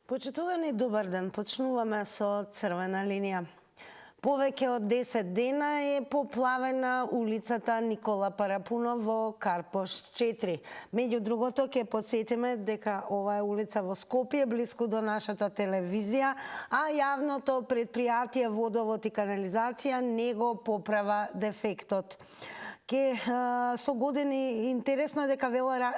Почитувани, добар ден. Почнуваме со црвена линија. Повеќе од 10 дена е поплавена улицата Никола Парапунов во Карпош 4. Меѓу другото, ќе подсетиме дека ова е улица во Скопје, близко до нашата телевизија, а јавното предпријатие Водовод и канализација не го поправа дефектот. Со години интересно е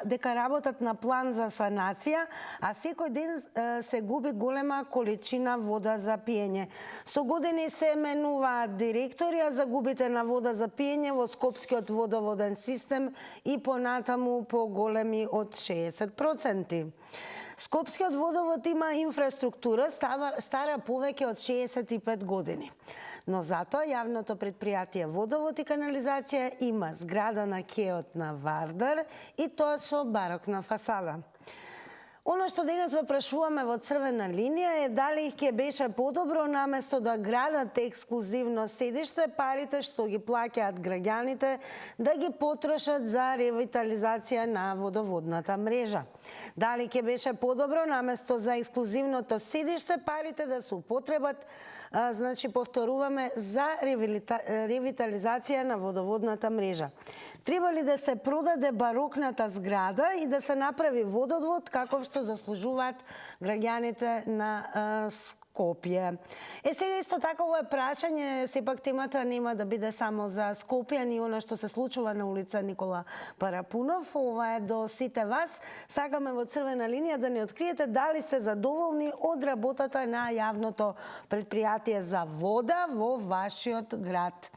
дека работат на план за санација, а секој ден се губи голема количина вода за пиење. Со години се менуваат директори, а загубите на вода за пиење во Скопскиот водоводен систем и понатаму поголеми од 60%. Скопскиот водовод има инфраструктура стара повеќе од 65 години. Но затоа јавното предпријатие Водовод и канализација има зграда на кеот на Вардар и тоа со барокна фасада. Оно што денес ве прашуваме во црвена линија е дали ќе беше подобро наместо да градат ексклузивно седиште, парите што ги плаќаат граѓаните да ги потрошат за ревитализација на водоводната мрежа. Дали ќе беше подобро наместо за ексклузивното седиште, парите да се употребат, повторуваме, за ревитализација на водоводната мрежа. Треба ли да се продаде барокната зграда и да се направи водовод каков што заслужуваат граѓаните на Скопје? Сега исто така ова прашање, сепак темата нема да биде само за Скопје, ни она што се случува на улица Никола Парапунов. Ова е до сите вас. Сакаме во црвена линија да не откриете дали сте задоволни од работата на јавното предпријатие за вода во вашиот град.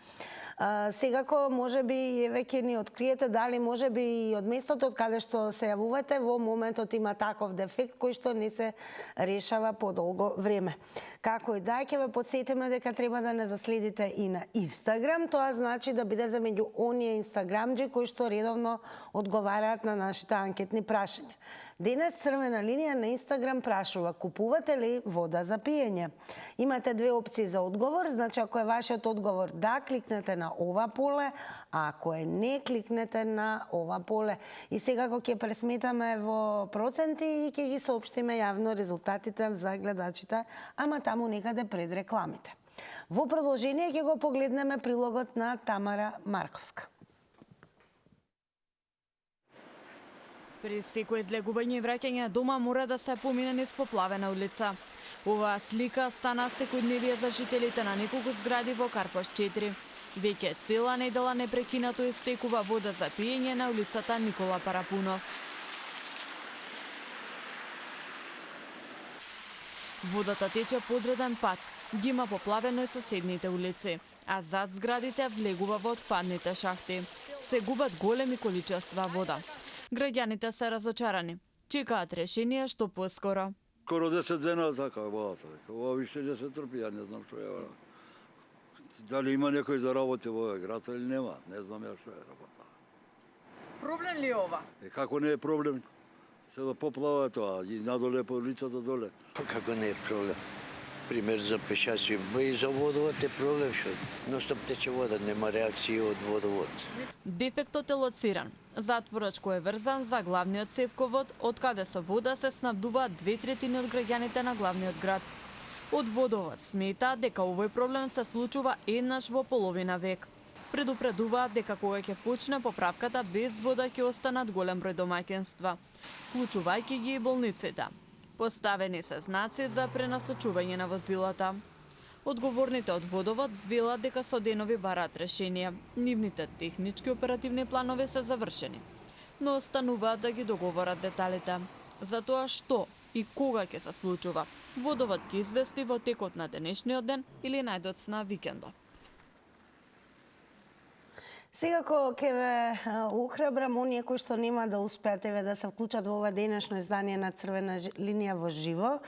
Секако, можеби веќе ни откриете дали можеби и од местото од каде што се јавувате во моментот има таков дефект кој што не се решава подолго време. Како и да, ќе ве подсетиме дека треба да не заследите и на Инстаграм. Тоа значи да бидете меѓу оние инстаграмџи кои што редовно одговараат на нашите анкетни прашања. Денес црвена линија на Инстаграм прашува: купувате ли вода за пиење? Имате две опции за одговор, значи ако е вашиот одговор да, кликнете на ова поле, а ако е не, кликнете на ова поле. И секако ќе пресметаме во проценти и ќе ги соопштиме јавно резултатите за гледачите, ама таму некаде пред рекламите. Во продолжение ќе го погледнеме прилогот на Тамара Марковска. При секој излегување и враќање дома мора да се помине низ поплавена улица. Оваа слика стана секојдневие за жителите на неколку згради во Карпош 4. Веќе цела недела непрекинато истекува вода за пиење на улицата Никола Парапунов. Водата тече подреден пат, ги има поплавено и соседните улици, а зад зградите влегува во отпадните шахти. Се губат големи количества вода. Граѓаните се разочарани. Чекаат решение што поскоро. Скоро 10 дена така водата. Ова више не се трпи, ја не знам што е ова. Дали има некој за работи во овој град или нема, не знам ја што е работа. Проблем ли е ова? Како не е проблем? Се да поплава тоа, и надоле по улицата доле. Како не е проблем? Пример за пешаци, и за водовод е проблем што ностоп тече вода, нема реакција од водовод. Дефектот е лоциран. Затворачко е врзан за главниот севковод, од каде со вода се снабдуваат 2/3 од граѓаните на главниот град. Од водовод смета дека овој проблем се случува еднаш во половина век. Предупредуваат дека кога ќе почне поправката без вода ќе останат голем број домаќинства, вклучувајќи ги и болниците. Поставени се знаци за пренасочување на возилата. Одговорните од водовод велат дека со денови бараат решение. Нивните технички оперативни планови се завршени, но остануваат да ги договорат деталите. За тоа што и кога ќе се случува, водовод ќе извести во текот на денешниот ден или најдоцна викендов. Секако ќе ве охрабрам оние кои што нема да успеат да се вклучат во ова денешно издание на Црвена линија во живо.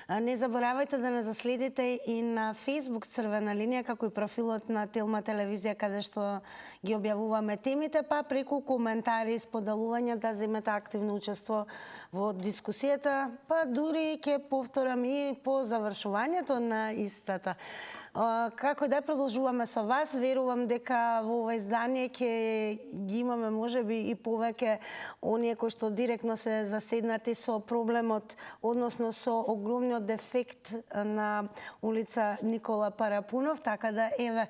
Не заборавајте да не заследите и на Facebook Црвена линија, како и профилот на Телма телевизија, каде што ги објавуваме темите, па преку коментари и споделувања да земете активно учество во дискусијата, па дури ќе повторам и по завршувањето на истата. Како да продолжуваме со вас, верувам дека во ова издание ќе ги имаме можеби и повеќе оние кои што директно се заседнати со проблемот, односно со огромниот дефект на улица Никола Парапунов, така да еве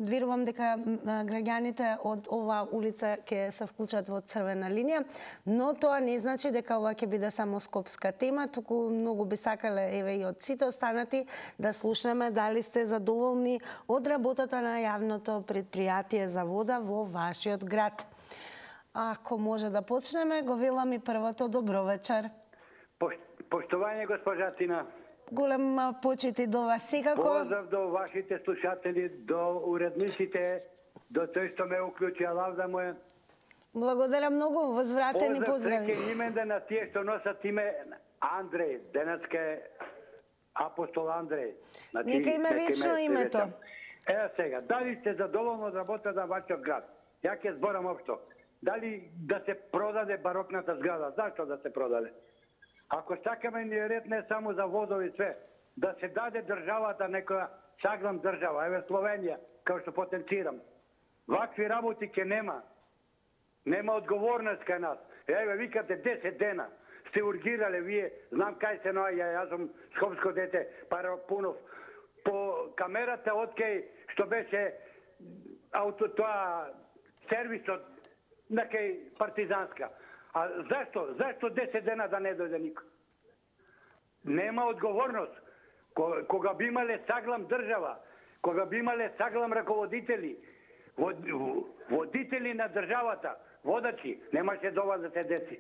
верувам дека граѓаните од оваа улица ќе се вклучат во црвена линија, но тоа не значи дека ова ќе биде само скопска тема, туку многу би сакале еве и од сите останати да слушнеме дали сте задоволни од работата на јавното претпријатие за вода во вашиот град. Ако може да почнеме, го велам и првото добро вечер. Поштовање госпожа Тина. Голем почит и до вас секако. Поздрав до вашите слушатели, до уредниците, до тој што ме уклучи, лавда му е. Благодарам многу, возвратени Поздрав поздрави. треке име на тие што носат име Андреј, денеска е апостол Андреј. Нека име вечно името. Ева сега, дали сте задоволни од работата на вашиот град? Ја ќе зборам општо. Дали да се продаде барокната зграда? Зашто да се продаде? Ако сакаме ни ред не само за водови све, да се даде државата некоја саглам држава, еве Словенија, како што потенцирам. Вакви работи ќе нема. Нема одговорност кај нас. Еве викате 10 дена. Сте ургирале вие, знам кај се наоѓа, јас сум скопско дете, Парапунов. По камерата откај што беше тоа сервисот на кај партизанска. А зашто? Зашто 10 дена да не дојде никој? Нема одговорност. Кога би имале саглам држава, кога би имале саглам раководители, водители на државата, водачи, немаше дова да се деси.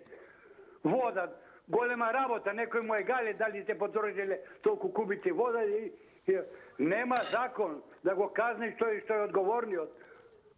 Вода, голема работа, некој му е гале дали се потрожиле толку кубици вода и нема закон да го казни што е одговорниот.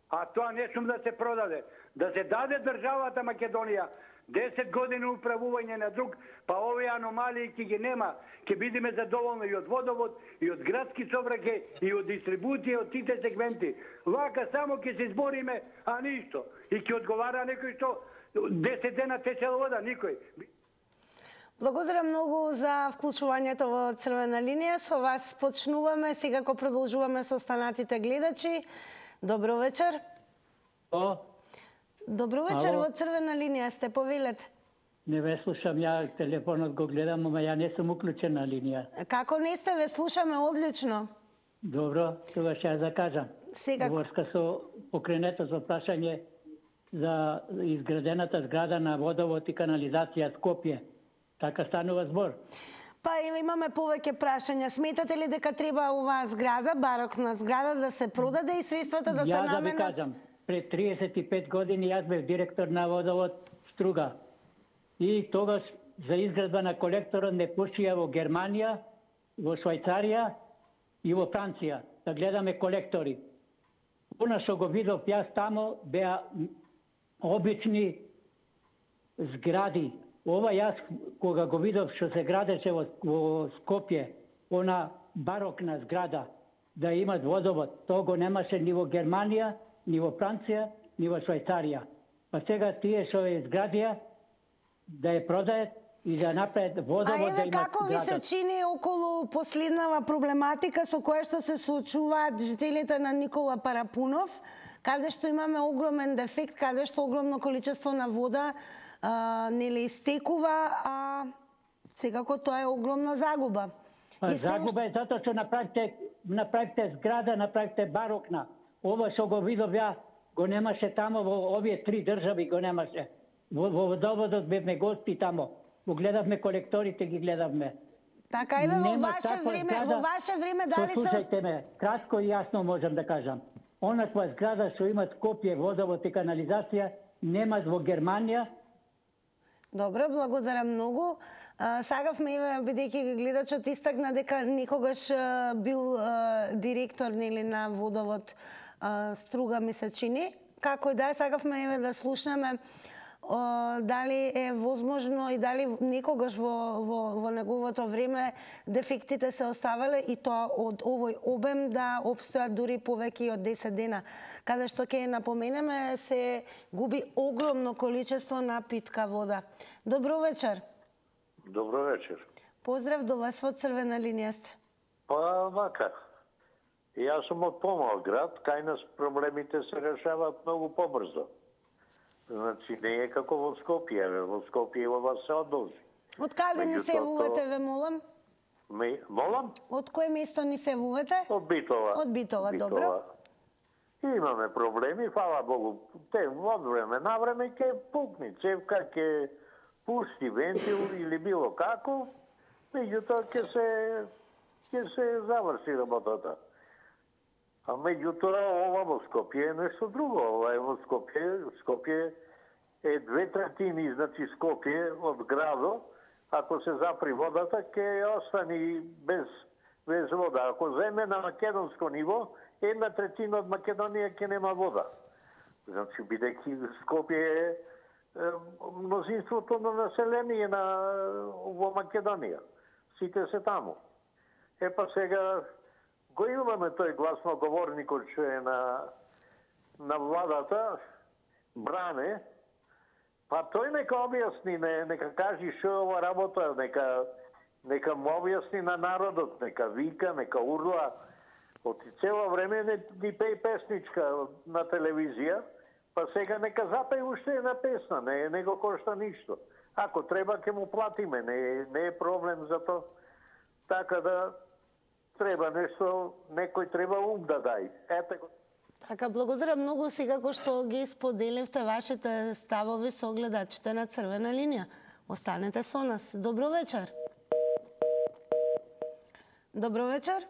А тоа не сум да се продаде. Да се даде државата Македонија 10 години управување на друг, па овие аномалии ќе ги нема. Ќе бидеме задоволни и од водовод, и од градски сообраќај, и од дистрибуција, од сите сегменти. Вака само ќе се избориме, а ништо. И ќе одговара некој што 10 дена течела вода, никој. Благодарам многу за вклучувањето во црвена линија. Со вас почнуваме, секако продолжуваме со останатите гледачи. Добро вечер. Добро вечер, во црвена линија сте, повелете. Не ве слушам, ја телефонот го гледам, ама ја не сум уклучен на линија. Како не сте, ве слушаме одлично. Добро, тогаш ја закажам. Секако. Врска со покренето за прашање за изградената зграда на водовод и канализација Скопје. Така станува збор. Па имаме повеќе прашања. Сметате ли дека треба оваа зграда, барокна зграда, да се продаде и средствата да се Ја да ви наменат? кажам, пред 35 години јас бев директор на водовод Струга. И тогаш за изградба на колекторот не пушија во Германија, во Швајцарија и во Франција. Да гледаме колектори. Она што го видов јас тамо беа обични згради. Ова јас кога го видов што се градеше во Скопје, она барокна зграда, да имат водовод, тоа го немаше ни во Германија, ни во Франција, ни во Швајцарија. Па сега тие што ја изградија, да ја продајат и да направат водовод да еве имат како ви се градот. чини околу последнава проблематика со која што се соочуваат жителите на Никола Парапунов, каде што имаме огромен дефект, каде што огромно количество на вода нели истекува, а секако тоа е огромна загуба. Па И се загуба е затоа што направите зграда, направите барокна. Ова што го видов ја, го немаше тамо во овие три држави, го немаше. Во водоводот бевме гости тамо. Го гледавме колекторите, ги гледавме. Така еве во Нема ваше таква време, зграда. во ваше време дали се Послушајте ме, кратко и јасно можам да кажам. Онаква зграда што има Скопје, водовод и канализација, нема во Германија. Добро, благодарам многу. Сагавме, бидејќи гледачот истакна дека никогаш бил директор нели на водовод Струга, ми се чини. Како и да е, сагавме да слушнеме дали е возможно и дали некогаш во неговото време дефектите се оставале и тоа од овој обем да обстојат дури повеќе од 10 дена, каде што ќе напоменеме се губи огромно количество на питка вода. Добро вечер. Добро вечер. Поздрав до вас во црвена линија сте. Па вака, И јас сум од помал град, кај нас проблемите се решаваат многу побрзо. Значи не е како во Скопје, во Скопје ова се одолжи. Од каде ни се јавувате, ве молам? Молам? Од кое место ни се јавувате? Од Битола. Од Битола, добро. И имаме проблеми, фала Богу. Те од време на време ќе пукни цевка, ќе пусти вентил или било како, меѓутоа ќе се заврши работата. А меѓутоа ова во Скопје е нешто друго. Ова е во Скопје е 2/3, значи Скопје од градо, ако се запри водата, ќе остани без вода. Ако земе на македонско ниво, 1/3 од Македонија ќе нема вода. Значи, бидејќи Скопје е мнозинството на население во Македонија. Сите се таму. Епа сега го имаме тој гласноговорникот што е на владата, Бране, па тој нека објасни, нека кажи што е ова работа, нека му објасни на народот, нека вика, нека урла. Од цело време ни пее песничка на телевизија, па сега нека запее уште една песна, не го кошта ништо. Ако треба ќе му платиме, не е проблем за тоа. Така да треба нешто, некој треба ум да дај. Ете го. Така, благодарам многу сега кој што ги споделивте вашите ставови со гледачите на Црвена линија. Останете со нас. Добро вечер. Добро вечер.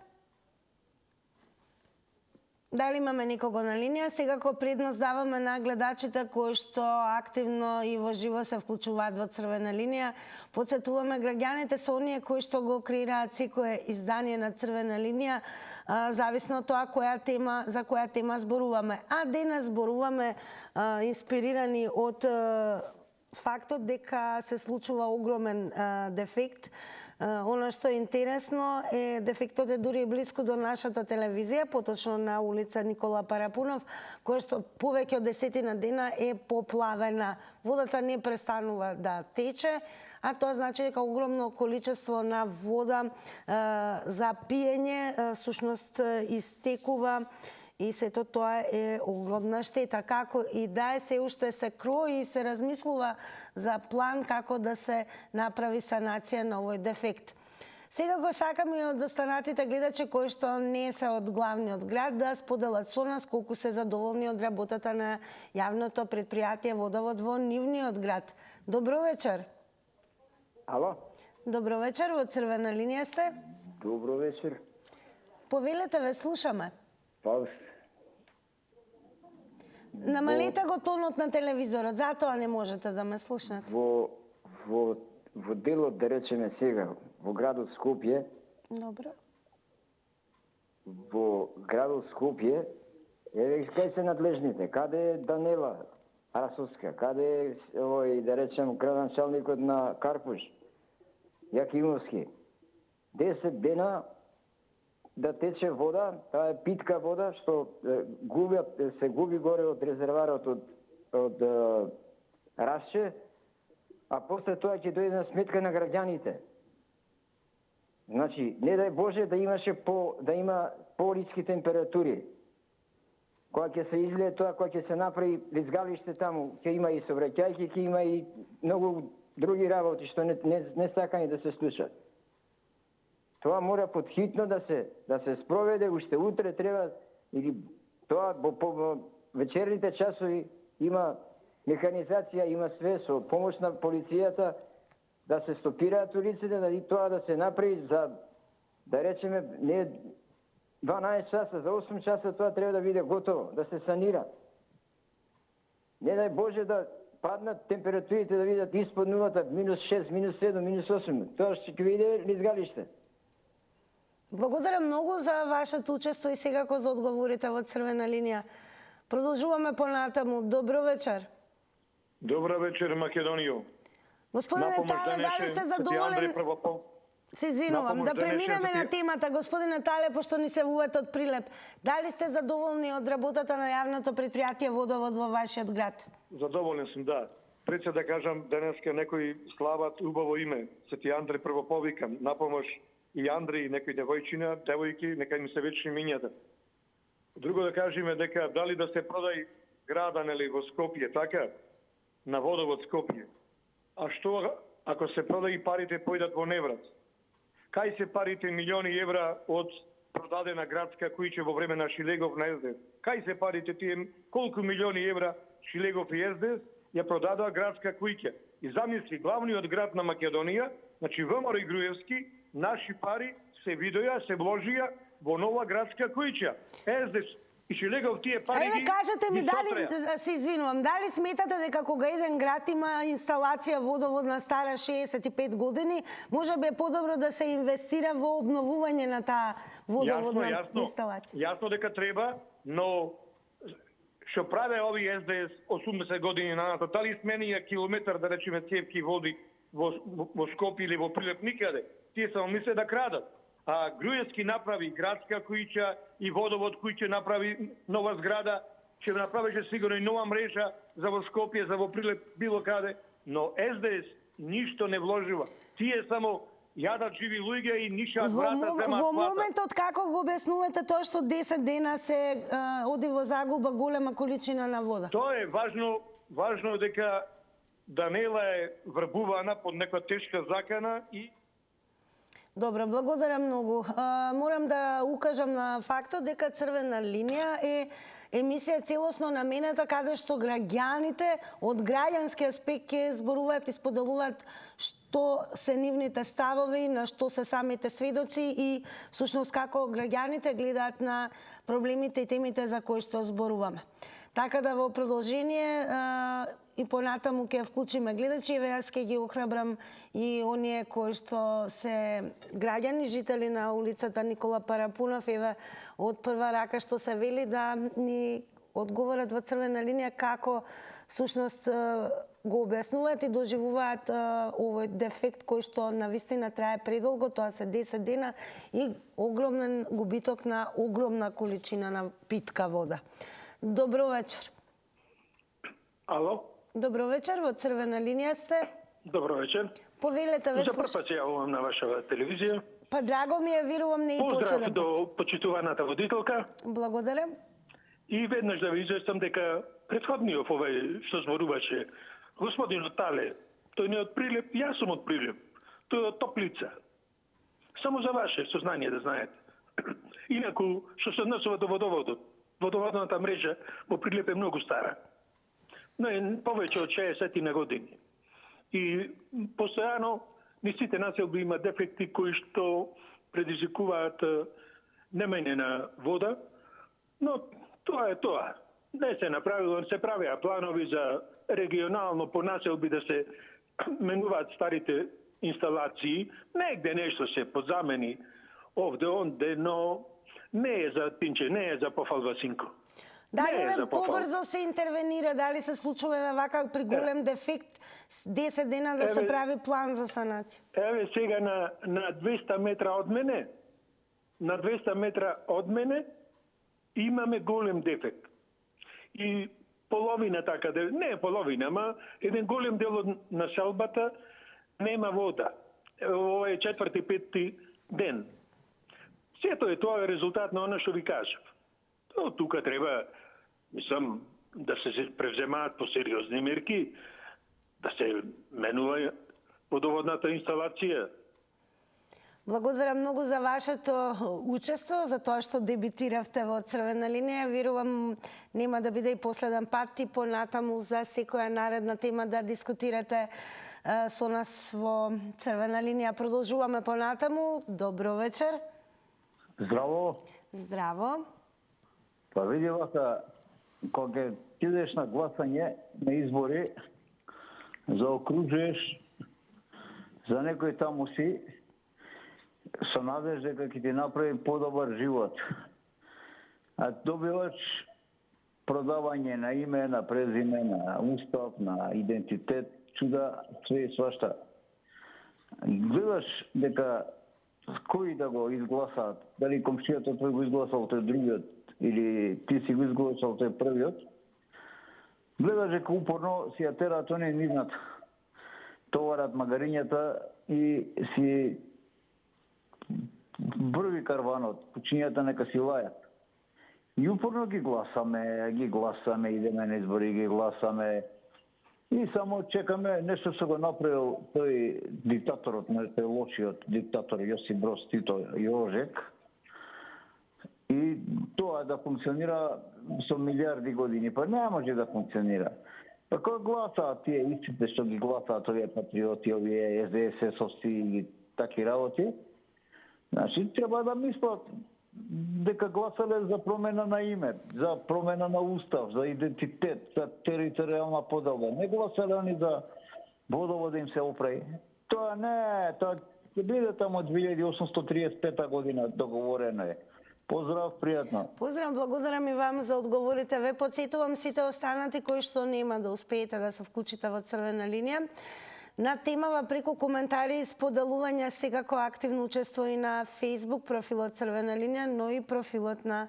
Дали имаме никого на линија? Секако предност даваме на гледачите кои што активно и во живо се вклучуваат во Црвена линија. Подсетуваме граѓаните со оние кои што го креираат секое издание на Црвена линија, зависно од тоа за која тема зборуваме. А денес зборуваме инспирирани од фактот дека се случува огромен дефект. Оно што е интересно е дефектот е дури блиску до нашата телевизија, поточно на улица Никола Парапунов, која што повеќе од 10 дена е поплавена. Водата не престанува да тече, а тоа значи дека огромно количество на вода за пиење всушност истекува. И сето тоа е огромна штета. Како и да е, се уште се крои и се размислува за план како да се направи санација на овој дефект. Сега го сакам и од останатите гледачи кои што не се од главниот град да споделат со нас колку се задоволни од работата на јавното предпријатие Водовод во нивниот град. Добро вечер. Ало? Добро вечер, во Црвена линија сте. Добро вечер. Повелете, ве слушаме. Па, намалете го тонот на телевизорот, затоа не можете да ме слушнете. Во делот, да речеме сега, во градот Скопје, Добро. во градот Скопје, кај се надлежните, каде е Данела Расовска, каде е овој, да речем, градоначалникот на Карпуш, Јакимовски. 10 дена да тече вода, таа е питка вода што се губи горе од резерварот од Расче, а после тоа ќе дојде на сметка на граѓаните. Значи, не дај Боже да има пониски температури. Кога ќе се излее тоа, кога ќе се направи лизгалиште таму, ќе има и сообраќајки, ќе има и многу други работи што не сакани да се случат. Тоа мора подхитно да се спроведе, уште утре треба, или тоа по вечерните часови има механизација, има све со помош на полицијата да се стопираат улиците, и тоа да се направи за, да речеме, не 12 часа, за 8 часа тоа треба да биде готово, да се санира. Не дај Боже да паднат температурите да видат испод нулата, -6, -7, -8. Тоа ќе биде лизгалиште. Благодарам многу за вашето учество и секако за одговорите во Црвена линија. Продолжуваме понатаму. Добро вечер. Добро вечер, Македонијо. Господине Тале, дали сте задоволен? Се извинувам, да преминеме на темата. Господине Тале, пошто ни се вувате од Прилеп, дали сте задоволни од работата на јавното предпријатие Водовод во вашиот град? Задоволен сум, да. Пред се да кажам, денеска некои слават убаво име. Свети Андре прво повикам, на помош и Андре и некои девојчина, девојки, нека им се вечни минјата. Друго да кажеме дека дали да се продај града, нели, во Скопје, така, на водовод Скопје. А што ако се продај и парите појдат во неврат? Кај се парите милиони евра од продадена градска куќа во време на Шилегов на СДС? Кај се парите тие колку милиони евра Шилегов и СДС ја продадоа градска куќа? И замисли, главниот град на Македонија, значи ВМРО и Груевски, наши пари се видоја, се вложија во нова градска куќа. СДС и Шилегов тие пари Ајде, кажете ми, дали, потреа. се извинувам, дали сметате дека кога еден град има инсталација водоводна стара 65 години, може би е подобро да се инвестира во обновување на таа водоводна инсталација? Јасно дека треба, но што праве ови СДС 80 години нанатат, дали сменија километар, да речеме, цевки води во Скопје или во Прилеп, никаде. Тие само мисле да крадат. А Груевски направи градска куќа и водовод куќа направи нова зграда, ќе направеше сигурно и нова мрежа за во Скопје, за во Прилеп, било каде, но СДС ништо не вложува. Тие само јадат живи луѓе и нишаат врата, земаат Во плата. моментот како го објаснувате тоа што 10 дена се оди во загуба голема количина на вода? Тоа е важно дека Данела е врбувана под некоја тешка закана и Добро, благодарам многу. Морам да укажам на фактот дека Црвена линија е емисија целосно наменета каде што граѓаните од граѓански аспект ќе зборуваат и споделуваат што се нивните ставови, на што се самите сведоци и всушност како граѓаните гледаат на проблемите и темите за кои што зборуваме. Така да во продолжение и понатаму ќе вклучиме гледачи, јас ќе ги охрабрам и оние кои што се граѓани, жители на улицата Никола Парапунов, еве од прва рака што се вели да ни одговорат во Црвена линија како всушност го објаснуваат и доживуваат овој дефект кој што навистина трае предолго, тоа се 10 дена и огромен губиток на огромна количина на питка вода. Добро вечер. Ало? Добро вечер, во Црвена линија сте. Добро вечер. Повелете ве За прв пат се јавувам на вашата телевизија. Па драго ми е, верувам не и Поздрав последен до пат. почитуваната водителка. Благодарам. И веднаш да ви известам дека претходниот овој што зборуваше господинот Тале, тој не е од Прилеп, јас сум од Прилеп. Тој е од Топлица. Само за ваше сознание да знаете. Инаку што се однесува до водоводот, водоводната мрежа во Прилеп е многу стара. Но е повеќе од 60 на години. И постојано низ сите населби има дефекти кои што предизвикуваат неменена вода, но тоа е тоа. Не се направило, се правеа планови за регионално по населби да се менуваат старите инсталации. Негде нешто се подзамени овде онде, но не е за Тинче, не е за Пофалва Синко. Дали еве побрзо се интервенира, дали се случува еве вака при голем дефект 10 дена да се прави план за санација? Еве сега на 200 метра од мене, на 200 метра од мене имаме голем дефект. И половина така, не е половина, ама еден голем дел од населбата нема вода. Ова е 4-5 ден. Сето е тоа резултат на оно што ви кажав. Тука треба, мислам, да се превземаат посериозни мерки, да се менува водоводната инсталација. Благодарам многу за вашето учество, за тоа што дебитиравте во Црвена линија. Верувам нема да биде и последен пат и понатаму за секоја наредна тема да дискутирате со нас во Црвена линија. Продолжуваме понатаму. Добро вечер. Здраво. Здраво. Па види вака, кога идеш на гласање на избори, заокружеш за некој таму си, со надеж дека ќе ти направи подобар живот. А добиваш продавање на име, на презиме, на устав, на идентитет, чуда, све и свашта. Гледаш дека кои да го изгласаат, дали комшијата тој го изгласал тој другиот, или ти си го изгласал тој првиот, гледаш дека упорно си ја тераат оние низнат. Товарат магарињата и си врви карванот, кучињата нека си лајат. И упорно ги гласаме, идеме на избори, ги гласаме. И само чекаме нешто што го направил тој диктаторот, тој лошиот диктатор Јосип Броз Тито Јожек. И тоа да функционира со милиарди години, па не може да функционира. Па кога гласаат тие истите што ги гласаат овие патриоти, овие СДС-овци и таки работи, значи треба да мислат дека гласале за промена на име, за промена на устав, за идентитет, за територијална поделба. Не гласале они за водовод да им се оправи. Тоа не, тоа ќе биде тамо од 2835 година договорено е. Поздрав, пријатно. Поздрав, благодарам и вам за одговорите. Ве подсетувам сите останати кои што нема да успеете да се вклучите во Црвена линија. На темава преку коментари и споделувања секако активно учество и на Facebook профилот Црвена линија, но и профилот на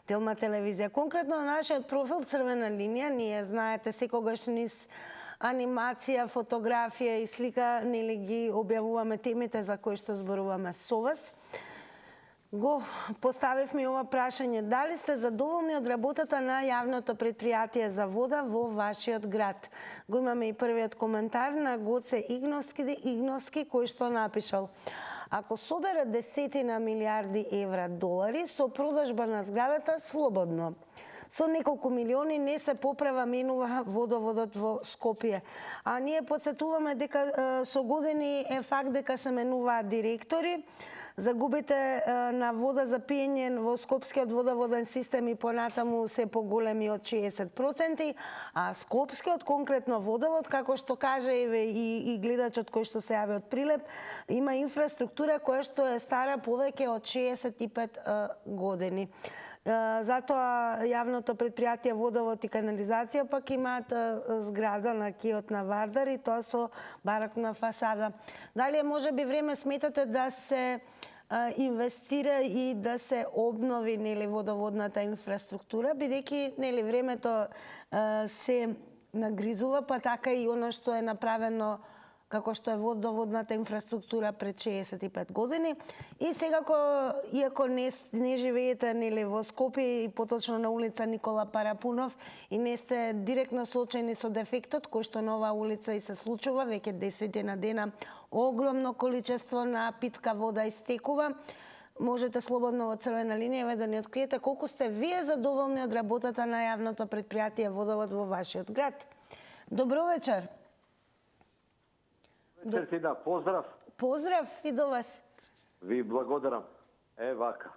Телма телевизија. Конкретно на нашиот профил Црвена линија, ние знаете секогаш низ анимација, фотографија и слика, нели ги објавуваме темите за кои што зборуваме со вас. Го поставивме ова прашање. Дали сте задоволни од работата на јавното предпријатие за вода во вашиот град? Го имаме и првиот коментар на Гоце Игновски кој што напишал: ако собере десетина милиарди евра долари со продажба на зградата, слободно. Со неколку милиони не се поправа менува водоводот во Скопје. А ние подсетуваме дека со години е факт дека се менуваат директори. Загубите на вода за пиење во Скопскиот водоводен систем и понатаму се поголеми од 60%, а Скопскиот конкретно водовод, како што каже и гледачот кој што се јави од Прилеп, има инфраструктура која што е стара повеќе од 65 години. Затоа јавното предпријатие Водовод и канализација пак имаат зграда на киот на Вардар и тоа со барокна фасада. Дали може би време сметате да се инвестира и да се обнови нели водоводната инфраструктура, бидејќи нели времето се нагризува, па така и она што е направено како што е водоводната инфраструктура пред 65 години. И секако, иако не живеете нели во Скопје и поточно на улица Никола Парапунов и не сте директно соочени со дефектот кој што на оваа улица и се случува, веќе 10 дена огромно количество на питка вода истекува, можете слободно во Црвена линија да ни откриете колку сте вие задоволни од работата на јавното предпријатие Водовод во вашиот град. Добро вечер. Четина, поздрав. Поздрав и до вас. Ви благодарам. Вака.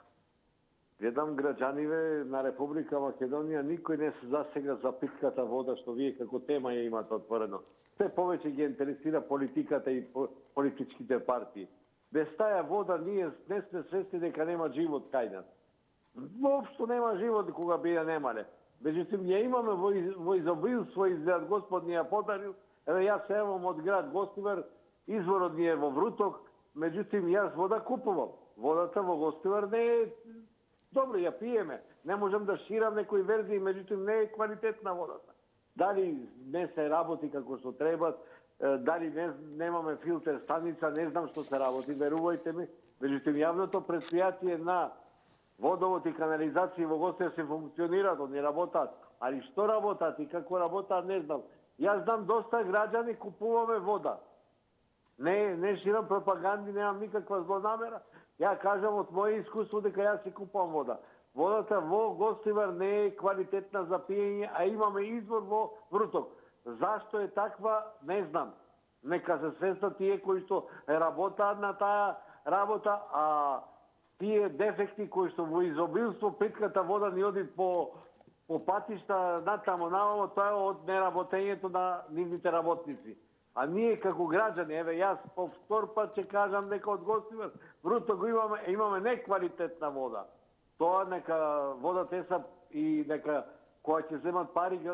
Гледам граѓаниве на Република Македонија, никој не се засега за питката вода, што вие како тема ја имате отворено. Се повеќе ги интересира политиката и политичките партии. Без таа вода ние не сме свесни дека нема живот кај нас. Воопшто нема живот кога би ја немале. Меѓутоа, ја имаме во изобилство, изглед Господ ни ја подарил. Јас се евам од град Гостивар, изворот ни е во Вруток, меѓутоа јас вода купувам. Водата во Гостивар не е добро, ја пиеме. Не можам да ширам некои верзии, меѓутоа не е квалитетна водата. Дали не се работи како што треба, дали немаме филтер станица, не знам што се работи, верувајте ми. Меѓутоа јавното предпријатие на водовод и канализација во Гостивар се функционираат, они работат. Али што работат и како работат, не знам. Јас знам доста граѓани купуваме вода. Не ширам пропаганди, немам никаква злонамера. Ја кажам од моје искуство дека јас си купувам вода. Водата во Гостивар не е квалитетна за пиење, а имаме извор во Вруток. Зашто е таква, не знам. Нека се свестат тие кои што работаат на таа работа, а тие дефекти кои што во изобилство питката вода ни оди по патишта натамо навамо, тоа е од неработењето на нивните работници. А ние како граѓани, јас по втор пат ќе кажам дека од Гостивар Вруток го имаме неквалитетна вода. Тоа нека вода теса и нека која ќе земат пари ги.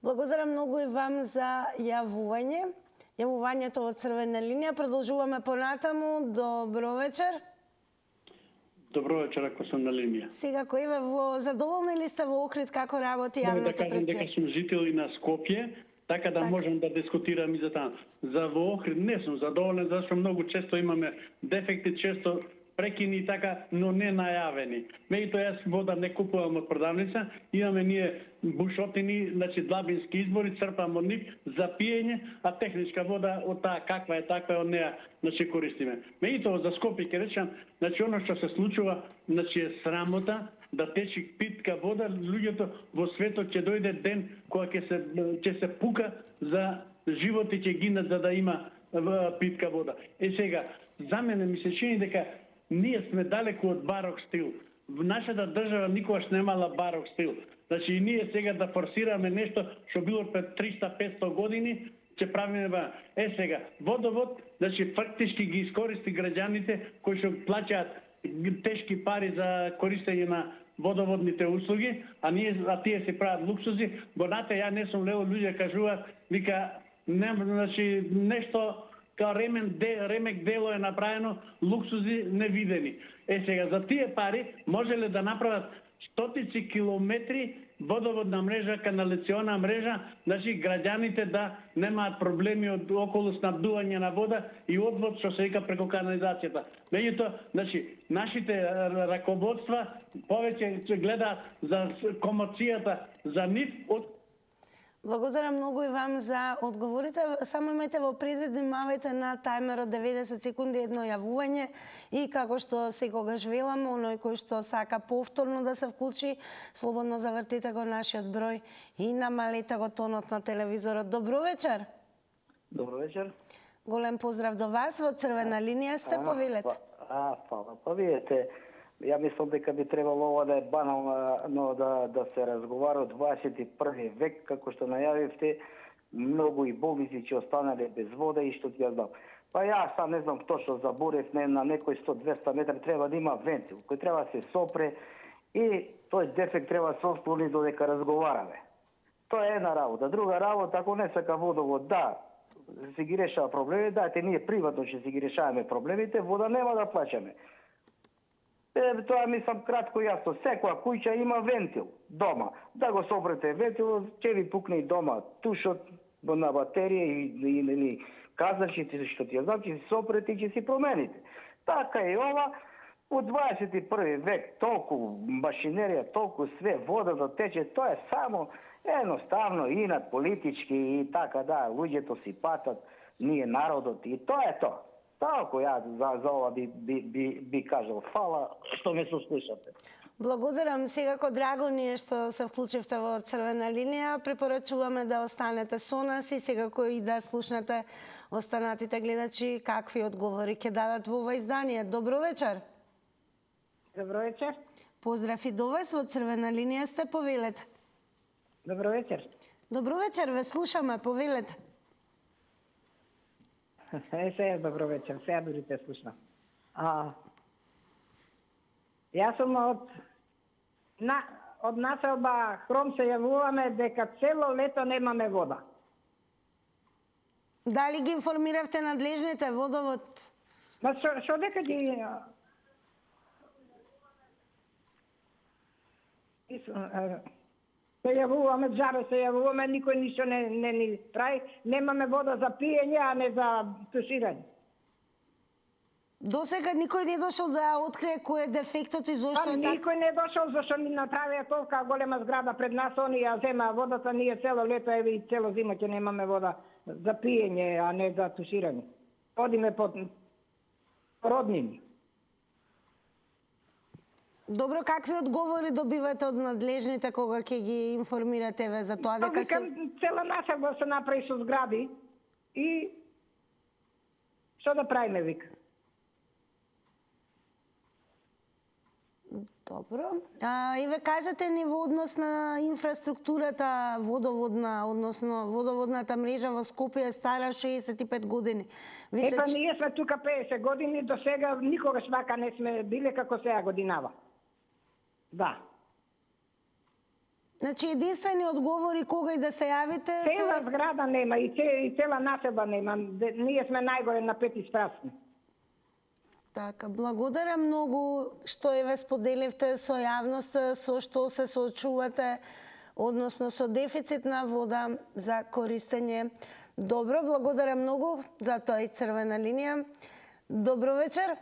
Благодарам многу и вам за јавувањето во Црвена линија. Продолжуваме понатаму. Добро вечер. Добро вечер, ако сум на линија. Сега кој задоволни ли сте во Охрид како работи Мога да јавното кажам дека предпријатие? сум жител и на Скопје, така да можам да дискутирам и за таа. За во Охрид не сум задоволен, зашто многу често имаме дефекти, често прекини и така, но не најавени. Меѓутоа јас вода не купувам од продавница, имаме ние бушотини, значи длабински извори, црпам од нив за пиење, а техничка вода од таа каква е таква од неа, значи користиме. Меѓутоа за Скопје ќе речам, значи оно што се случува, значи е срамота да течи питка вода, луѓето во светот ќе дојде ден кога ќе се пука за живот и ќе гинат за да има питка вода. Сега, за мене ми се чини дека ние сме далеку од барок стил. В нашата држава никогаш немала барок стил. Значи и ние сега да форсираме нешто што било пред 300-500 години, ќе правиме сега водовод, значи фактички ги искористи граѓаните кои што плаќаат тешки пари за користење на водоводните услуги, а тие се прават луксузи. Бонате, ја не сум лево, луѓе кажуваат, вика, значи нешто као ремек дело е направено, луксузи невидени. Сега, за тие пари можеле да направат стотици километри водоводна мрежа, каналициона мрежа, значи граѓаните да немаат проблеми од околу снабдување на вода и одвод што се вика преку канализацијата. Меѓутоа, значи нашите раководства повеќе гледаат за комоцијата за нив од. Благодарам многу и вам за одговорите. Само имајте во предвид, внимавајте на тајмерот 90 секунди едно јавување и како што секогаш велам, оној кој што сака повторно да се вклучи, слободно завртите го нашиот број и намалете го тонот на телевизорот. Добро вечер. Добро вечер. Голем поздрав до вас. Во црвена линија сте, повелете. Фала. Па видите, ја мислам дека би требало ова да е банално да се разговара од 21 век, како што најавивте, многу и болници ќе останале без вода и што ќе знам. Па јас сам не знам точно за Бурев, на некој 100-200 метри треба да има вентил, кој треба да се сопре и тој дефект треба да се отклони додека разговараме. Тоа е една работа. Друга работа, ако не сака водовод, да, се ги решава проблеми, дайте ние приватно ќе се ги решаваме проблемите, вода нема да плаќаме. Тоа мислам кратко и јасно. Секоја куќа има вентил дома. Да го сопрете вентил, ќе ви пукне и дома тушот на батерија или казачите што ти ја знам, ќе си сопрете и ќе си промените. Така и ова, од 21 век толку машинерија, толку све, вода да тече, тоа е само едноставно инат политички и така да, луѓето си патат, ние народот и тоа е тоа. Толку ја за ова би кажал. Фала што ме сослушате. Благодарам. Секако драго ни е што се вклучивте во црвена линија. Препорачуваме да останете со нас и секако и да слушнете останатите гледачи какви одговори ќе дадат во ова издание. Добро вечер. Добро вечер. Поздрав и до вас. Во црвена линија сте, повелете. Добро вечер. Добро вечер, ве слушаме, повелете. Сега добро вечер, сега дури те слушнам. Јас сум од населба Хром се јавуваме дека цело лето немаме вода. Дали ги информиравте надлежните водовод? Ма шо дека ги... Се јавуваме, джабе се јавуваме, никој ништо не ни прави. Немаме вода за пиење, а не за туширање. До сега никој не дошол да открие кој е дефектот и зошто е така? Никој не дошол, зашто ни направија толка голема зграда пред нас, они ја земаа водата, ние цело лето и цело зима ќе немаме вода за пиење, а не за туширање. Одиме под роднини. Добро, какви одговори добивате од надлежните кога ќе ги информирате ве за тоа дека се... Цела населба се направи со згради и што да правиме, вика. Добро. И ве кажете ни во однос на инфраструктурата водоводна, односно водоводната мрежа во Скопје е стара 65 години. Епа, ние сме тука 50 години, до сега никогаш вака не сме биле како сега годинава. Да. Значи, единствени одговори кога и да се јавите... Цела зграда нема и цела населба нема. Ние сме најгоре на 5 испрасни. Така, благодарам многу што еве споделивте со јавноста со што се соочувате, односно со дефицит на вода за користење. Добро, благодарам многу за тоа и црвена линија. Добро вечер.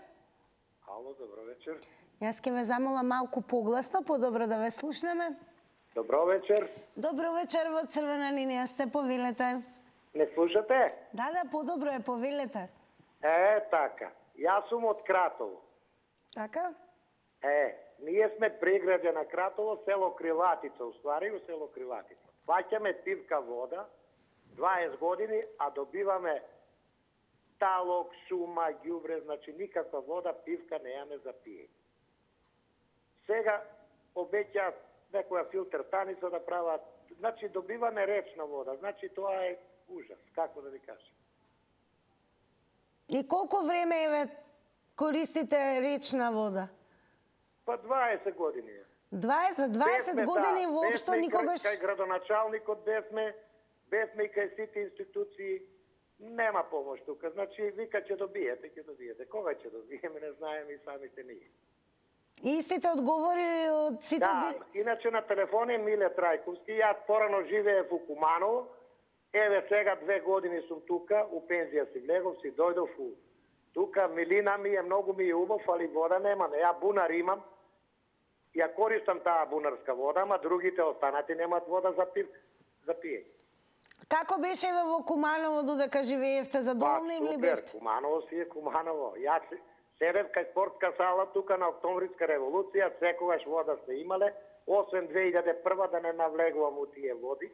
Ало, добро вечер. Јас ќе ве замолам малку погласно, подобро да ве слушнеме. Добро вечер. Добро вечер, во црвена линија сте, повелете. Не слушате? Да, подобро е, повелете. Така. Јас сум од Кратово. Така? Ние сме приграđe на Кратово, село Крилатица, уствари у село Крилатица. Плаќаме пивка вода 20 години, а добиваме талок, шума, ѓубре, значи никаква вода, пивка неаме за пиење. Сега обеќаат некоја филтер станица да прават, значи добиваме речна вода, значи тоа е ужас, како да ви кажам. И колку време еве користите речна вода? Па 20 години. 20 години воопшто никогаш... Кај градоначалникот бевме и кај сите институции, нема помош тука. Значи, вика ќе добиете. Кога ќе добиеме, не знаеме и самите ние. Истите одговори од сите... Да, иначе на телефон е Миле Трајковски. Јас порано живеев у Куманово. Еве сега 2 години сум тука, у пензија си влегов, си дојдов у... Тука милина ми е, многу ми е убав, али вода немаме. Ја бунар имам, ја користам таа бунарска вода, ама другите останати немаат вода за пиење. Како беше во Куманово додека живеевте, задоволни ли бевте? Супер, Куманово си е Куманово. Јас седев кај спортска сала тука на Октомврска револуција, секогаш вода сте имале, освен 2001 да не навлегувам у тие води,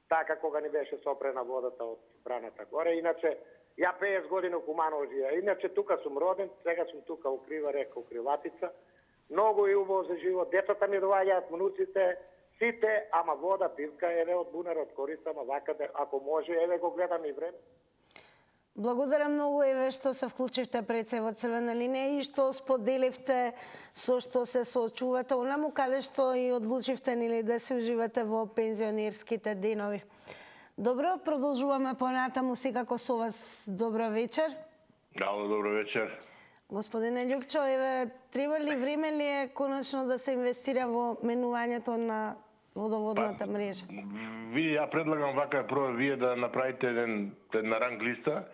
така кога ни беше сопрена водата од браната горе. Иначе, ја 50 години у Куманово живеа. Иначе тука сум роден, сега сум тука у Крива река, у Криватица. Многу е убаво за живот. Децата ми доаѓаат, внуците, сите, ама вода, пивка, еве од бунарот користам, а вака, ако може, еве го гледам и време. Благодарам многу, еве, што се вклучивте пред се во црвена линија и што споделивте со што се соочувате онаму каде што и одлучивте нели да се уживате во пензионерските денови. Добро, продолжуваме понатаму секако со вас. Добро вечер. Ало, добро вечер. Господине Љупчо, еве, треба ли, време ли е конечно да се инвестира во менувањето на водоводната мрежа? Види, ја предлагам вака прво вие да направите една ранг листа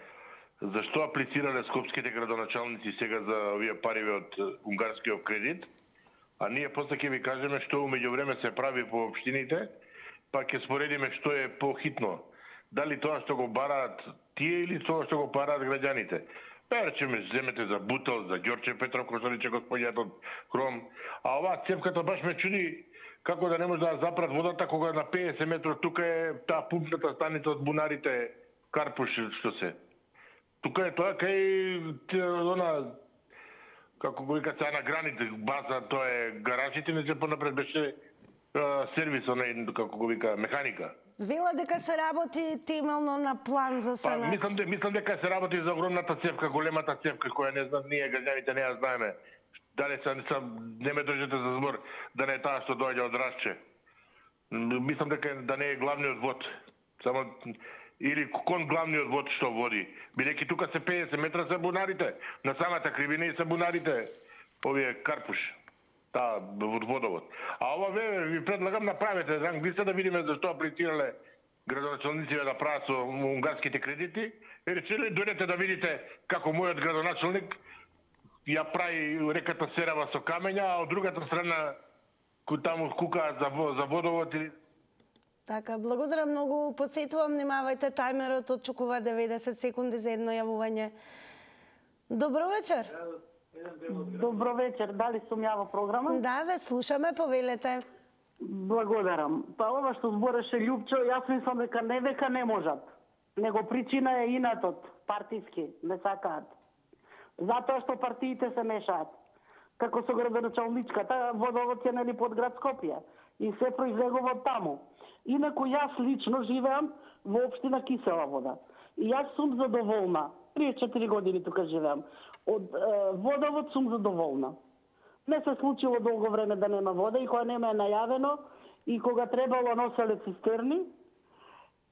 зашто аплицирале скопските градоначалници сега за овие пари од унгарскиот кредит, а ние после ќе ви кажеме што умеѓу време се прави по општините, па ќе споредиме што е похитно. Дали тоа што го бараат тие или тоа што го бараат граѓаните. Па речеме, земете за Бутел, за Ѓорче Петров, кој што рече господјата од Кром, а оваа цевката баш ме чуди како да не може да запрат водата кога на 50 метро тука е таа пумпната станица од бунарите Карпуш што се. Тука е тоа кај она како го викаат на граните база, тоа е гаражите, не се понапред беше сервис, како го вика, механика. Вела дека се работи темелно на план за санација. Мислам дека се работи за огромната цевка, големата цевка, која не знам, ние граѓаните не ја знаеме. Дали не ме држите за збор, да не е таа што доаѓа од Рашче. Мислам дека да не е главниот вод. Само или кон главниот вод што води. Бидејќи тука се 50 метра се бунарите, на самата кривина и се бунарите, овие Карпуш, таа водовод. А ова ви предлагам направете ранг листа да видиме зашто аплицирале градоначалниците да прават со унгарските кредити. И речели дојдете да видите како мојот градоначалник ја прави реката Серава со камења, а од другата страна таму кукаат за водовод. Така, благодарам многу. Подсетувам, немавајте тајмерот, отчукува 90 секунди за едно јавување. Добро вечер. Добро вечер, дали сум ја во програма? Да, ве слушаме, повелете. Благодарам. Па ова што збореше Љупчо, јас мислам дека не века не можат. Него причина е инатот, партиски, не сакаат. Затоа што партиите се мешаат. Како со градоначалничката, водовод е нели под град Скопје и се произлегува од таму. Инаку јас лично живеам во општина Кисела вода. И јас сум задоволна. 34 години тука живеам. Од водовод сум задоволна. Не се случило долго време да нема вода и кога нема е најавено и кога требало носеле цистерни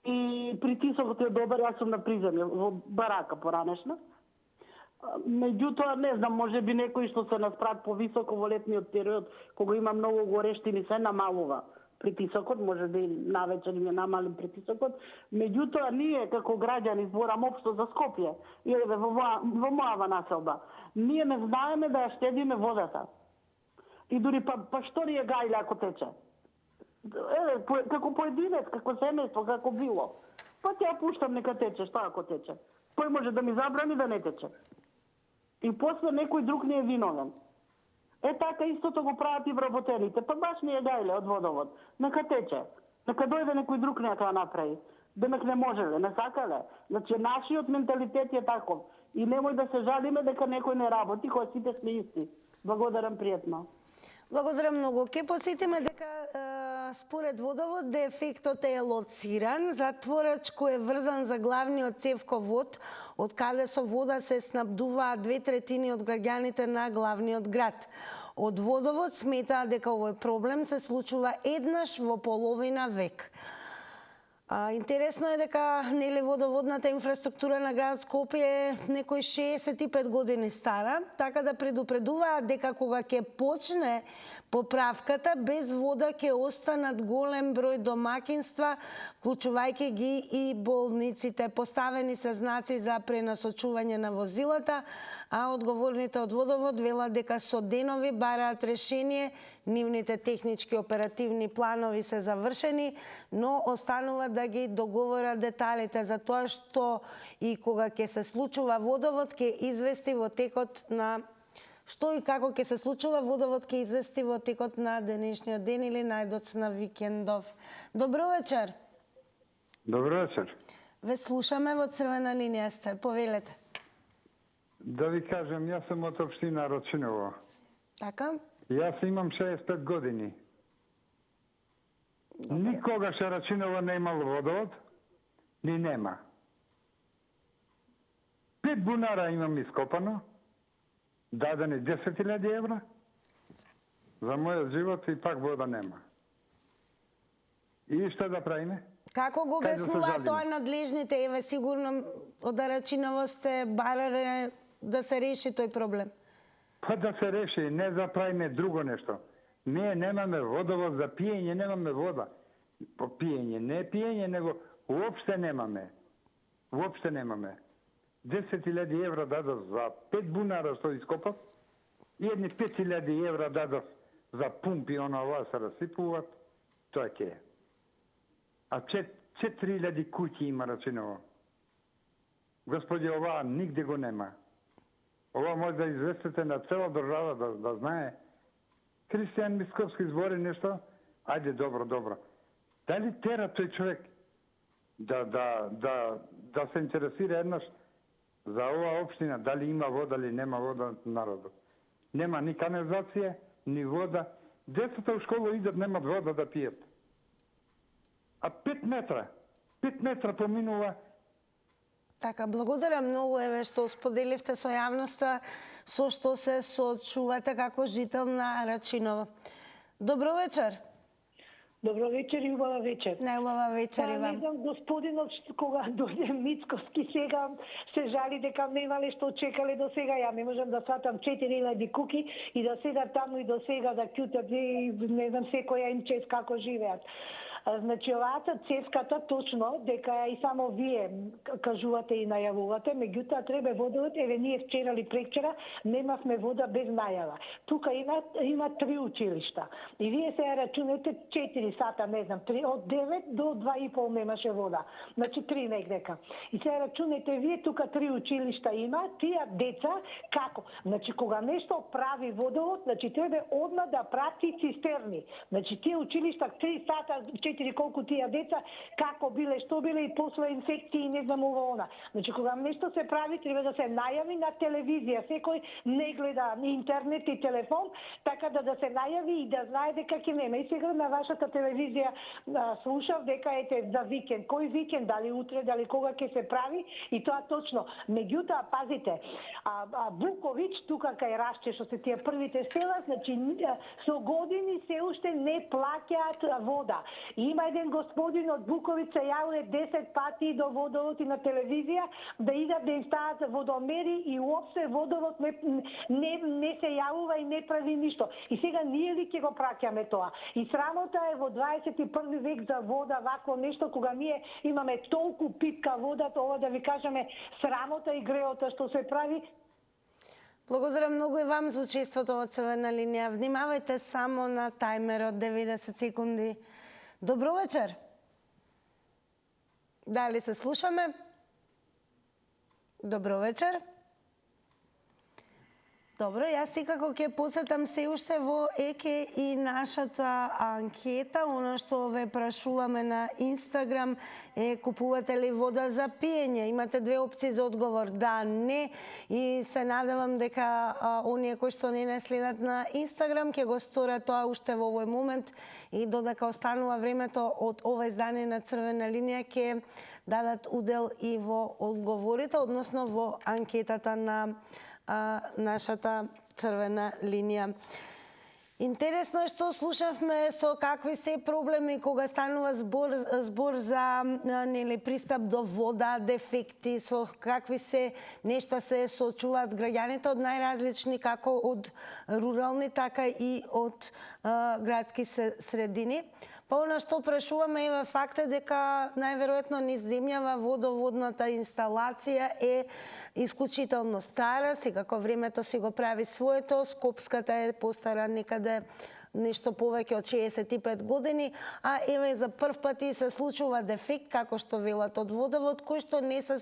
и притисокот е добар, јас сум на приземје во барака поранешна. Меѓутоа, не знам, може би некои што се наспрат повисоко во летниот период, кога има многу горештини, се намалува притисокот, може би навечер им е намален притисокот. Меѓутоа, ние како граѓани, зборам општо за Скопје, или во мојава населба, ние не знаеме да ја штедиме водата. И дури па што ни е гајле ако тече? Како поединец, како семејство, како било. Па ќе ја пуштам нека тече, што ако тече? Кој може да ми забрани да не тече? И после некој друг не е виновен. Така истото го прават и вработените. Па баш ни е гајле од водовод. Нека тече. Нека дојде некој друг нека ја направи. Демек не можеле, не сакале. Значи нашиот менталитет е таков. И немој да се жалиме дека некој не работи, кога сите сме исти. Благодарам пријатно. Благодарам многу. Ке посетиме дека според водовод дефектот е лоциран, затворачко е врзан за главниот цевковод, од каде со вода се снабдуваат 2/3 од граѓаните на главниот град. Од водовод сметаат дека овој проблем се случува еднаш во половина век. Интересно е дека водоводната инфраструктура на градот Скопје е некои 65 години стара, така да предупредуваат дека кога ќе почне поправката, без вода ќе останат голем број домакинства, вклучувајќи ги и болниците. Поставени се знаци за пренасочување на возилата, а одговорните од водовод велат дека со денови бараат решение, нивните технички оперативни планови се завршени, но останува да ги договорат деталите за тоа што и кога ќе се случува водовод ќе извести во текот на што и како ќе се случува водовод ќе извести во текот на денешниот ден или најдоцна викендов. Добро вечер. Добро вечер. Ве слушаме, во црвена линија сте, повелете. Да ви кажам, јас сум од општина Рочиново. Така? Јас имам 65 години. Никогаш Рачиново не имало водовод, ни нема. 5 бунара имам ископано, дадени 10.000 евра за мојот живот и пак вода нема. И што да правиме? Како го обяснуваат тоа надлежните? Еве, сигурно од Рачиново сте барале да се реши тој проблем. Па да се реши, не да правиме друго нешто. Ние немаме водовод за пиење, немаме вода. По пиење, не пиење, него уопште немаме. Уопште немаме. 10.000 евра дадов за 5 бунара што ископав и едни 5.000 евра дадов за пумпи, она ова се расипуваат, тоа ќе е. А 4.000 куќи има Рачиново. Господи, ова нигде го нема. Ова може да известите на цела држава да знае. Христијан Мисковски збори нешто, ајде добро. Дали тера тој човек да се интересира еднаш за оваа општина, дали има вода или нема вода народот? Нема ни канализација, ни вода. Децата у школа идат, немат вода да пијат. А 5 метра поминува. Така, благодарам многу, еве, што споделивте со јавноста со што се соочувате како жител на Рачиново. Добро вечер. Добро вечер и убава вечер. Најубава вечер и вам. Не знам, господинот кога дојде Мицковски сега се жали дека немале што чекале до сега. Ја не можам да сватам 4.000 куки и да седат таму и до сега да кјутат и не знам секоја им чест како живеат. Значи, оваата цевката точно, дека и само вие кажувате и најавувате, меѓутоа треба водовод, еве ние вчера или прекчера немавме вода без најава. Тука има 3 училишта. И вие се рачунете 4 сата, не знам, од 9 до 2,5 немаше вода. Значи 3 негдека. И се рачунете вие тука 3 училишта има, тие деца како? Значи кога нешто прави водовод, значи треба одма да прати цистерни. Значи тие училишта 3 сата, 4 колку тие деца, како биле, што биле и после инфекции и не знам ова она. Значи кога нешто се прави, треба да се најави на телевизија. Секој не гледа интернет и телефон, така да се најави и да знае дека ќе нема. И сега на вашата телевизија слушав дека ете за викенд. Кој викенд, дали утре, дали кога ќе се прави, и тоа точно. Меѓутоа, пазите, Буковиќ, тука кај Рашче, што се тие првите села, значи со години се уште не плаќаат вода. И Има еден господин од Буковица се јавиле 10 пати до водовод и на телевизија да идат да им стават водомери и уопште водовод не се јавува и не прави ништо. И сега ние ли ќе го праќаме тоа? И срамота е во 21 век за вода вакво нешто кога ние имаме толку питка вода, ова да ви кажеме срамота и греота што се прави. Благодарам многу и вам за учеството во Црвена линија. Внимавајте само на тајмерот 90 секунди. Добро вечер. Дали се слушаме? Добро вечер. Добро, јас секако ќе подсетам се уште во ЕКЕ и нашата анкета. Оно што ве прашуваме на Инстаграм е: купувате ли вода за пиење? Имате две опции за одговор: да, не. И се надевам дека оние кои што не следат на Инстаграм ќе го сторат тоа уште во овој момент и додека останува времето од ова издание на Црвена линија ќе дадат удел и во одговорите, односно во анкетата на нашата Црвена линија. Интересно е што слушавме со какви се проблеми кога станува збор за пристап до вода, дефекти, со какви се нешта се соочуваат граѓаните од најразлични, како од рурални, така и од градски средини. Па она што прашуваме е факт дека најверојатно низ земјава водоводната инсталација е исклучително стара, секако времето си го прави своето, Скопската е постара некаде нешто повеќе од 65 години, а еве за прв пат и се случува дефект, како што велат од водовод, кој што не се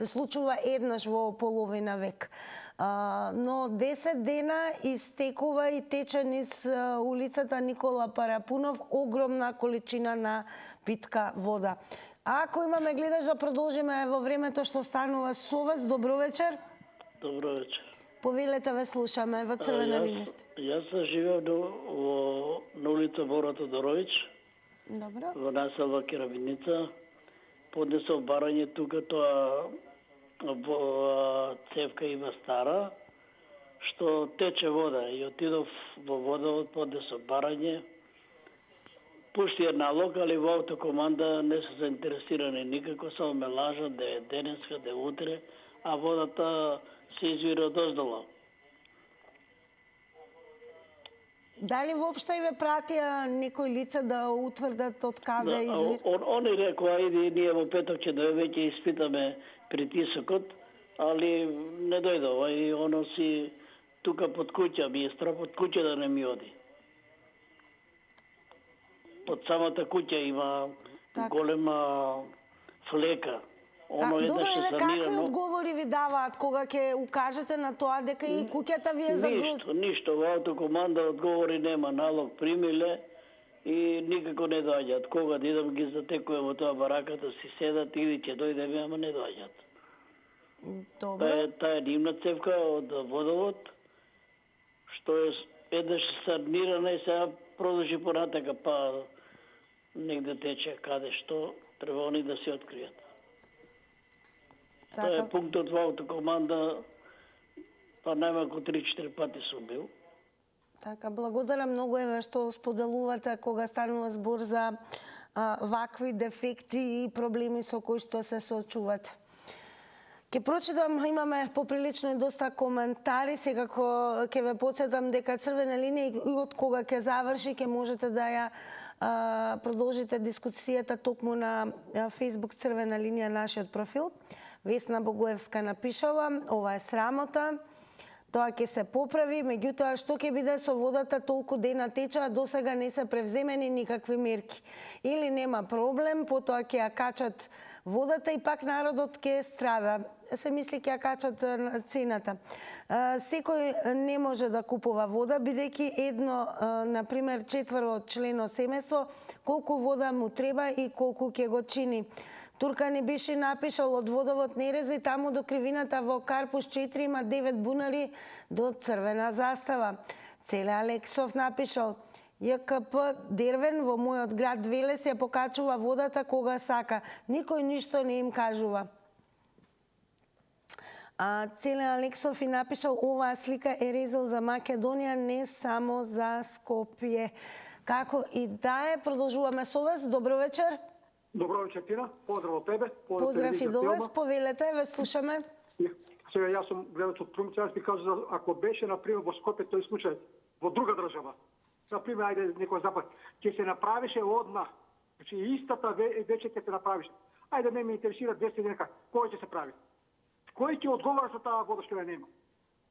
случува еднаш во половина век. Но 10 дена истекува и тече низ улицата Никола Парапунов огромна количина на питка вода. Ако имаме гледаш да продолжиме во времето што станува со вас, добро вечер. Добро вечер. Повелете, ве слушаме во Црвена линија. Јас живеам на улица Бора Тодорович. Добро. Во населба Керамидница. Поднесов барање тука, тоа цевка има стара, што тече вода. И отидов во водовод, поднесов барање. Пуштија налог, али во автокоманда не се заинтересирани никако, само ме лажат да е денеска, да е утре, а водата се извира од оздола. Дали воопшто и ве пратија некои лица да утврдат од каде извира? Они рекоа, иди ние во петок ќе веќе испитаме притисокот, али не дојдова и оно си тука под куќа, ми е страх под куќа да не ми оди. Под самата куќа има голема флека. Добро, еве какви одговори ви даваат кога ќе укажете на тоа дека и куќата ви е загрузена? Ништо, во автокоманда одговори нема, налог примиле и никако не доаѓаат. Кога да идам ги затекувам во тоа бараката, си седат или ќе дојдеме, ама не доаѓаат. Таа е нивна цевка од водовод, што е еднаш санирана и сега продолжи понатака, па негде тече каде што треба они да се откријат. Тоа е пунктот во автокоманда, па најмалку 3-4 пати сум бил. Така, благодарам многу еве што споделувате кога станува збор за вакви дефекти и проблеми со кои што се соочувате. Ке прочитам, имаме поприлично и доста коментари, секако ќе ве подсетам дека Црвена линија и од кога ќе заврши, ќе можете да ја продолжите дискусијата токму на Facebook Црвена линија, нашиот профил. Весна Богоевска напишала: ова е срамота, тоа ќе се поправи, меѓутоа што ќе биде со водата, толку дена тече, а досега не се превземени никакви мерки. Или нема проблем, потоа ќе ја качат водата и пак народот ќе страда. Се мисли ќе ја качат цената. Секој не може да купува вода, бидејќи едно, например, 4 члено семејство, колку вода му треба и колку ќе го чини. Турка не беше напишал од водовод Нереза и таму до кривината во Карпуш 4 има 9 бунари до црвена застава. Целе Алексов напишал: ЈКП Дервен во мојот град Велес ја покачува водата кога сака. Никој ништо не им кажува. Целе Алексов и напишал: оваа слика е резал за Македонија, не само за Скопје. Како и да е, продолжуваме со вас. Добро вечер. Добро вечер, Тина. Поздрав од тебе. Поздрав и до вас. Повелете, ве слушаме. Сега, јас сум гледач од Трумица, јас би кажал, ако беше, например, во Скопје тој случај, во друга држава, например, ајде некој запад, ќе се направише одмах. Значи, истата вече ќе се направише. Ајде, ме интересира 10 дена, кој ќе се прави? Кој ќе одговара за таа вода што ја нема?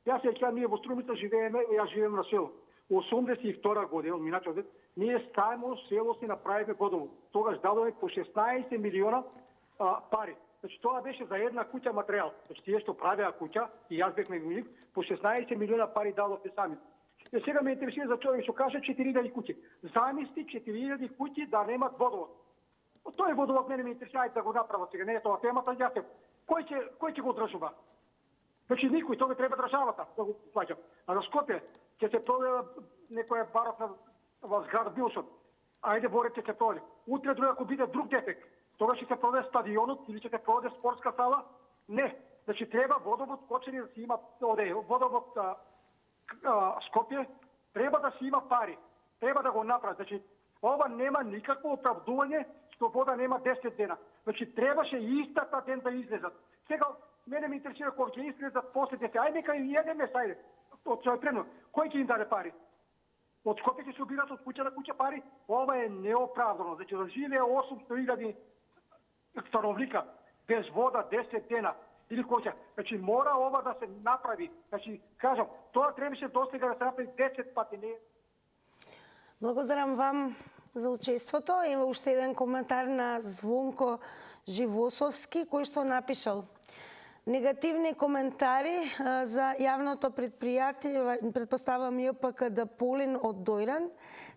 Јас сега, ние во Струмица живееме, јас живеем на село. 82 година, минатиот век, ние само село си направиме водовод. Тогаш дадоме по 16 милиона пари. Значи тоа беше за една куќа материјал. Значи тие што правеа куќа, и јас бевме виник, по 16 милиона пари дадовме сами. И сега ме интересира за човек што каже 4000 куќи. Замисли 4000 куќи да немат водовод. Тој водовод мене ме интересира да го направат сега, не е тоа темата, јас кој ќе го одржува? Значи никој, тоа треба државата да го плаќа. А за Скопје ќе се продаде некоја барокна во зграда Билшот. Ајде борете се толи. Утре друга ако биде друг дефект, тогаш ќе се продаде стадионот или ќе се продаде спортска сала? Не. Значи треба водовод Кочани да си има водовод Скопје, треба да си има пари. Треба да го направи. Значи ова нема никакво оправдување што вода нема 10 дена. Значи требаше истата ден да излезат. Сега мене ме интересира кога ќе излезат после 10. Ајде нека и еден месајде. Од свој предно. Кој ќе им даде пари? Од Скопје ќе се убират од куќа на куќа пари? Ова е неоправдано. Значи да живее 800.000 становника без вода 10 дена или коќа. Значи мора ова да се направи. Значи кажам, тоа требаше досега да се направи 10 пати, не. Благодарам вам за учеството. Има уште еден коментар на Звонко Живосовски, кој што напишал: негативни коментари за јавното предпријатие, предпоставам ЈПК Полин од Дојран.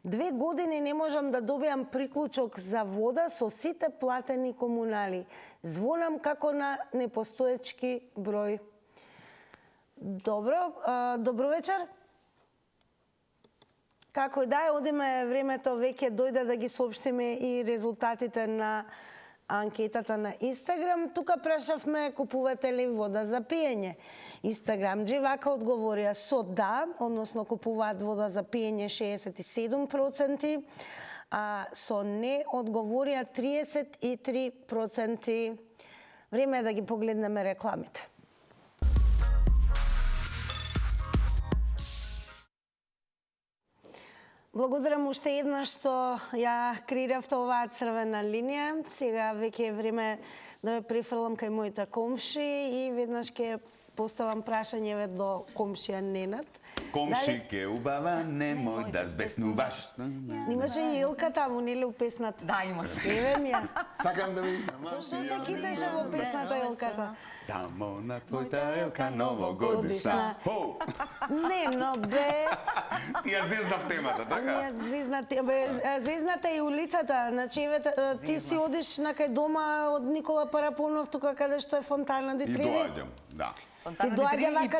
2 години не можам да добијам приклучок за вода со сите платени комунали. Звонам како на непостоечки број. Добро, добро вечер. Како и да е, одиме времето веќе дојде да ги соопштиме и резултатите на анкетата на Инстаграм. Тука прашавме купувате ли вода за пиење. Инстаграмџи вака одговорија со да, односно купуваат вода за пиење 67%, а со не одговорија 33%. Време е да ги погледнеме рекламите. Благодарам уште еднаш што ја креиравте оваа црвена линија. Сега веќе е време да ме префрлам кај моите комши и веднаш ќе поставам прашање до комшија Ненад. Комшике убава, немој да збеснуваш. Имаше и Илка таму, нели у песната? Да, имаше. Еве ми ја. Сакам да видам. Зошто се китеше во песната Илката? Само на твојата Елка новогодишна. Хоу! Не, но бе... Ја зезнав темата, така? Зезната и улицата. Значи, ти си одиш на кај дома од Никола Парапунов, тука каде што е фонтана Ди И Треви. доаѓам, да. Ти доаѓа вака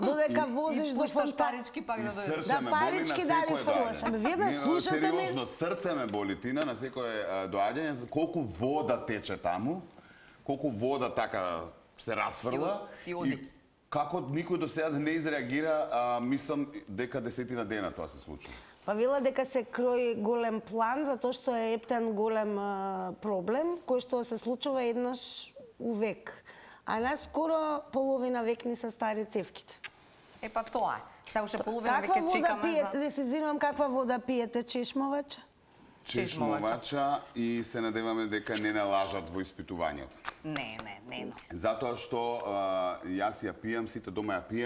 додека возиш до фонтана. Парички пак да дојдеш. Да, парички дали фрлаш. Ама вие ме слушате ме? Сериозно, срце ме боли, Тина, на секое доаѓање, колку вода тече таму, колку вода така се расфрла и како никој до сега не изреагира, мислам дека 10 дена тоа се случи. Па вела дека се крои голем план, затоа што е ептен голем проблем, кој што се случува еднаш у век. А наскоро половина век ни се стари цевките. Е па тоа е. Се уште половина век Каква ќе вода чекаме пиете? Да се извинувам, каква вода пиете? Чешмовача? Чешмовача и се надеваме дека не налажат во испитувањето. Не. Затоа што јас ја пијам, сите дома ја пијам.